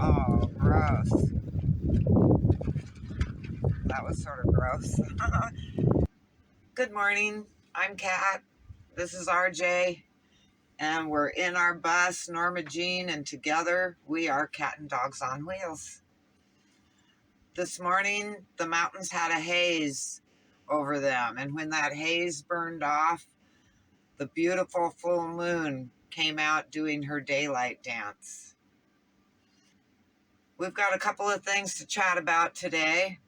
Oh, gross. That was sort of gross. Good morning. I'm Kat. This is RJ. And we're in our bus, Norma Jean, and together we are Cat and Dogs on Wheels. This morning, the mountains had a haze over them. And when that haze burned off, the beautiful full moon came out doing her daylight dance. We've got a couple of things to chat about today.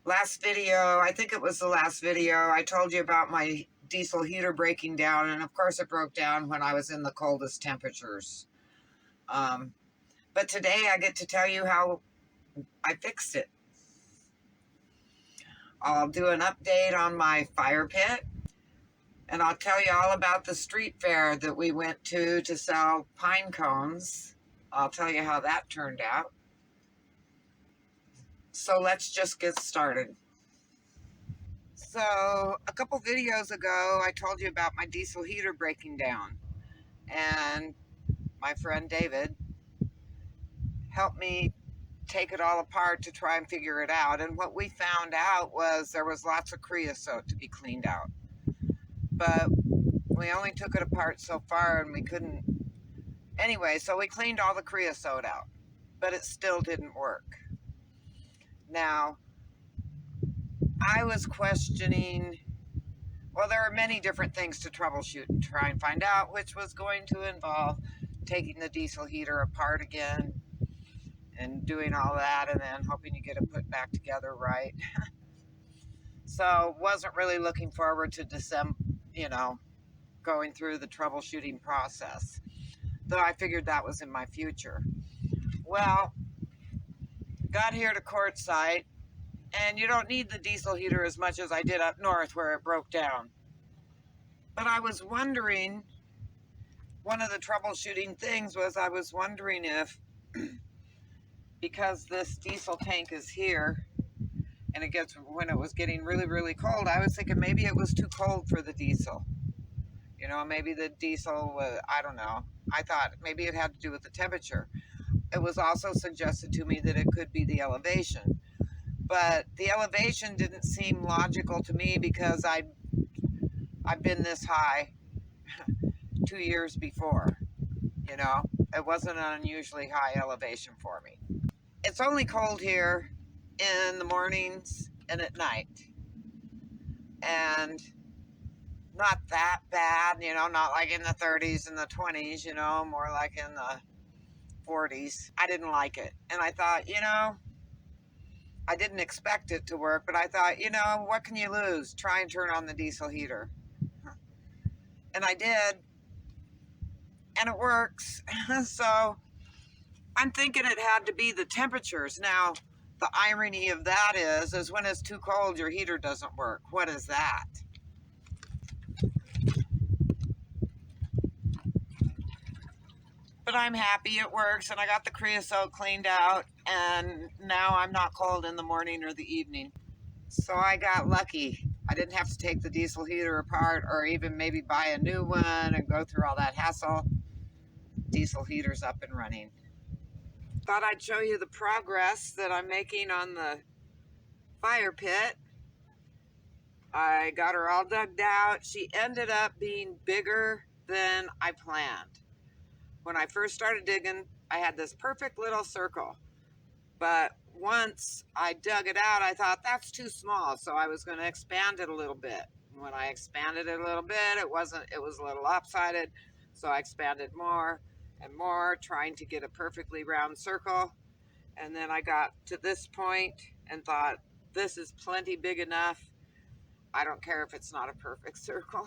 Last video, I think it was the last video, I told you about my diesel heater breaking down, and of course it broke down when I was in the coldest temperatures. But today I get to tell you how I fixed it. I'll do an update on my fire pit, and I'll tell you all about the street fair that we went to sell pine cones. I'll tell you how that turned out. So let's just get started. So a couple videos ago, I told you about my diesel heater breaking down, and my friend David helped me take it all apart to try and figure it out. And what we found out was there was lots of creosote to be cleaned out, but we only took it apart so far and we couldn't. Anyway, so we cleaned all the creosote out, but it still didn't work. Now, I was questioning, well, there are many different things to troubleshoot and try and find out, which was going to involve taking the diesel heater apart again and doing all that and then hoping to get it put back together right. So wasn't really looking forward to going through the troubleshooting process, though I figured that was in my future. Well, got here to Quartzsite, and you don't need the diesel heater as much as I did up north where it broke down. But I was wondering, one of the troubleshooting things was I was wondering if, because this diesel tank is here, and when it was getting really, really cold, I was thinking maybe it was too cold for the diesel. Maybe the diesel was, I don't know. I thought maybe it had to do with the temperature. It was also suggested to me that it could be the elevation. But the elevation didn't seem logical to me because I've been this high 2 years before. It wasn't an unusually high elevation for me. It's only cold here in the mornings and at night. And not that bad, not like in the 30s and the 20s, more like in the 40s. I didn't like it. And I thought, I didn't expect it to work, but I thought, what can you lose? Try and turn on the diesel heater. And I did. And it works. So I'm thinking it had to be the temperatures. Now, the irony of that is when it's too cold, your heater doesn't work. What is that? But I'm happy it works, and I got the creosote cleaned out, and now I'm not cold in the morning or the evening. So I got lucky. I didn't have to take the diesel heater apart or even maybe buy a new one and go through all that hassle. Diesel heater's up and running. Thought I'd show you the progress that I'm making on the fire pit. I got her all dug out. She ended up being bigger than I planned. When I first started digging, I had this perfect little circle. But once I dug it out, I thought that's too small. So I was going to expand it a little bit. When I expanded it a little bit, it was a little lopsided. So I expanded more and more, trying to get a perfectly round circle. And then I got to this point and thought, this is plenty big enough. I don't care if it's not a perfect circle.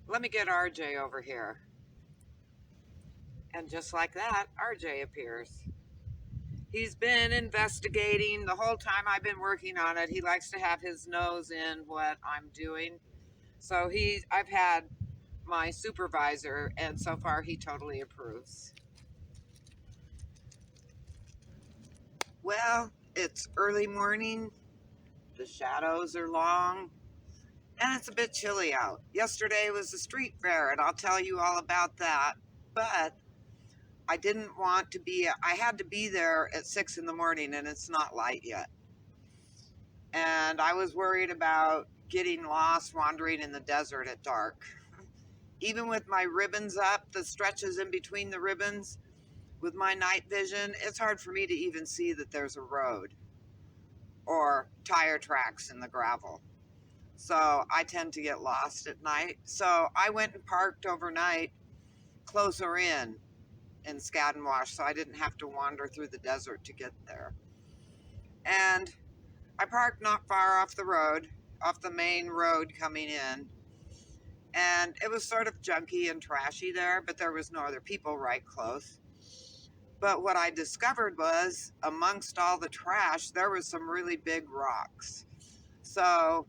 Let me get RJ over here. And just like that, RJ appears. He's been investigating the whole time I've been working on it. He likes to have his nose in what I'm doing. So I've had my supervisor, and so far he totally approves. Well, it's early morning. The shadows are long, and it's a bit chilly out. Yesterday was the street fair, and I'll tell you all about that. But I didn't want to be, I had to be there at 6 in the morning, and it's not light yet. And I was worried about getting lost wandering in the desert at dark. Even with my ribbons up, the stretches in between the ribbons, with my night vision, it's hard for me to even see that there's a road or tire tracks in the gravel. So I tend to get lost at night. So I went and parked overnight closer in Skaddenwash, so I didn't have to wander through the desert to get there. And I parked not far off the road, off the main road coming in. And it was sort of junky and trashy there, but there was no other people right close. But what I discovered was amongst all the trash, there was some really big rocks. So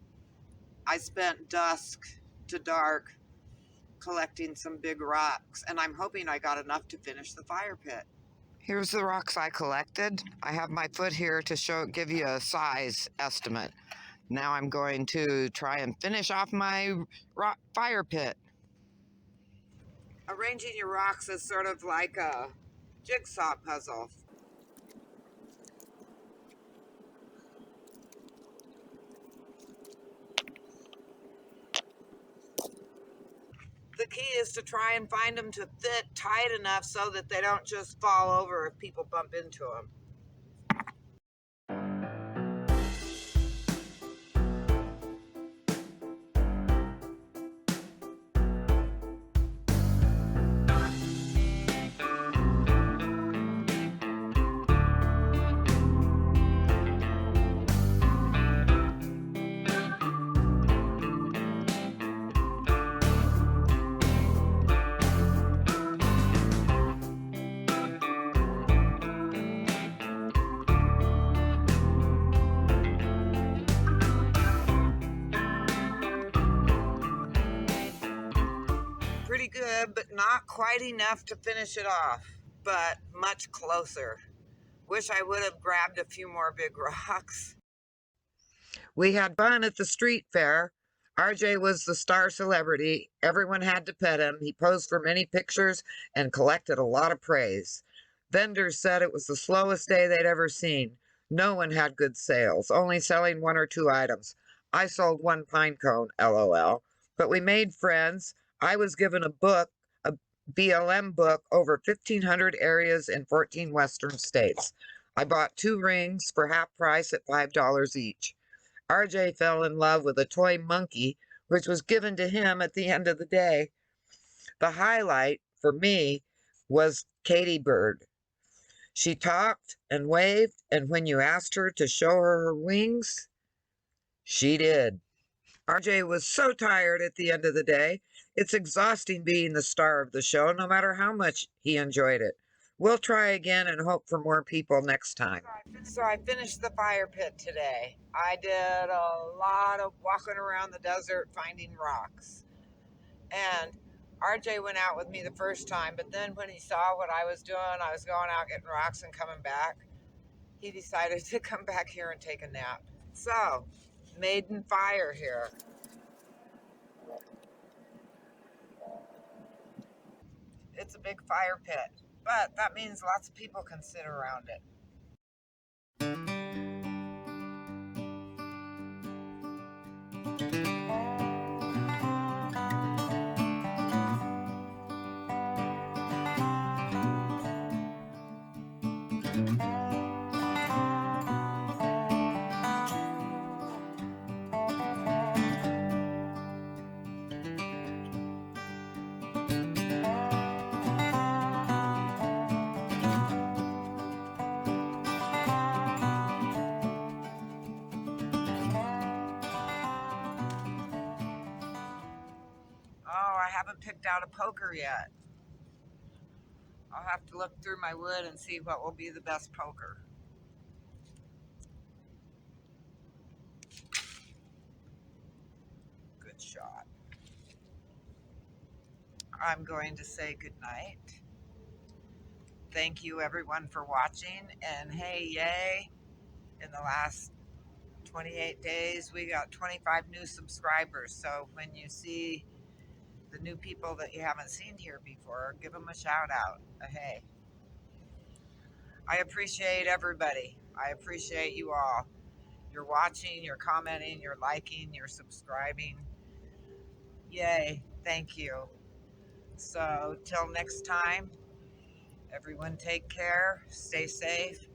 I spent dusk to dark collecting some big rocks, and I'm hoping I got enough to finish the fire pit. Here's the rocks I collected. I have my foot here to give you a size estimate. Now I'm going to try and finish off my fire pit. Arranging your rocks is sort of like a jigsaw puzzle. The key is to try and find them to fit tight enough so that they don't just fall over if people bump into them. Pretty good, but not quite enough to finish it off, but much closer. Wish I would have grabbed a few more big rocks. We had fun at the street fair. RJ was the star celebrity. Everyone had to pet him. He posed for many pictures and collected a lot of praise. Vendors said it was the slowest day they'd ever seen. No one had good sales, only selling one or two items. I sold one pine cone, LOL. But we made friends. I was given a book, a BLM book, over 1,500 areas in 14 western states. I bought 2 rings for half price at $5 each. RJ fell in love with a toy monkey, which was given to him at the end of the day. The highlight for me was Katie Bird. She talked and waved, and when you asked her to show her wings, she did. RJ was so tired at the end of the day. It's exhausting being the star of the show, no matter how much he enjoyed it. We'll try again and hope for more people next time. So I finished the fire pit today. I did a lot of walking around the desert finding rocks. And RJ went out with me the first time, but then when he saw what I was doing, I was going out getting rocks and coming back, he decided to come back here and take a nap. So, maiden fire here. It's a big fire pit, but that means lots of people can sit around it. I haven't picked out a poker yet. I'll have to look through my wood and see what will be the best poker. Good shot. I'm going to say goodnight. Thank you everyone for watching, and hey, yay, in the last 28 days, we got 25 new subscribers. So when you see the new people that you haven't seen here before, give them a shout out. Hey, I appreciate everybody. I appreciate you all. You're watching, you're commenting, you're liking, you're subscribing. Yay, thank you. So till next time, everyone take care, stay safe.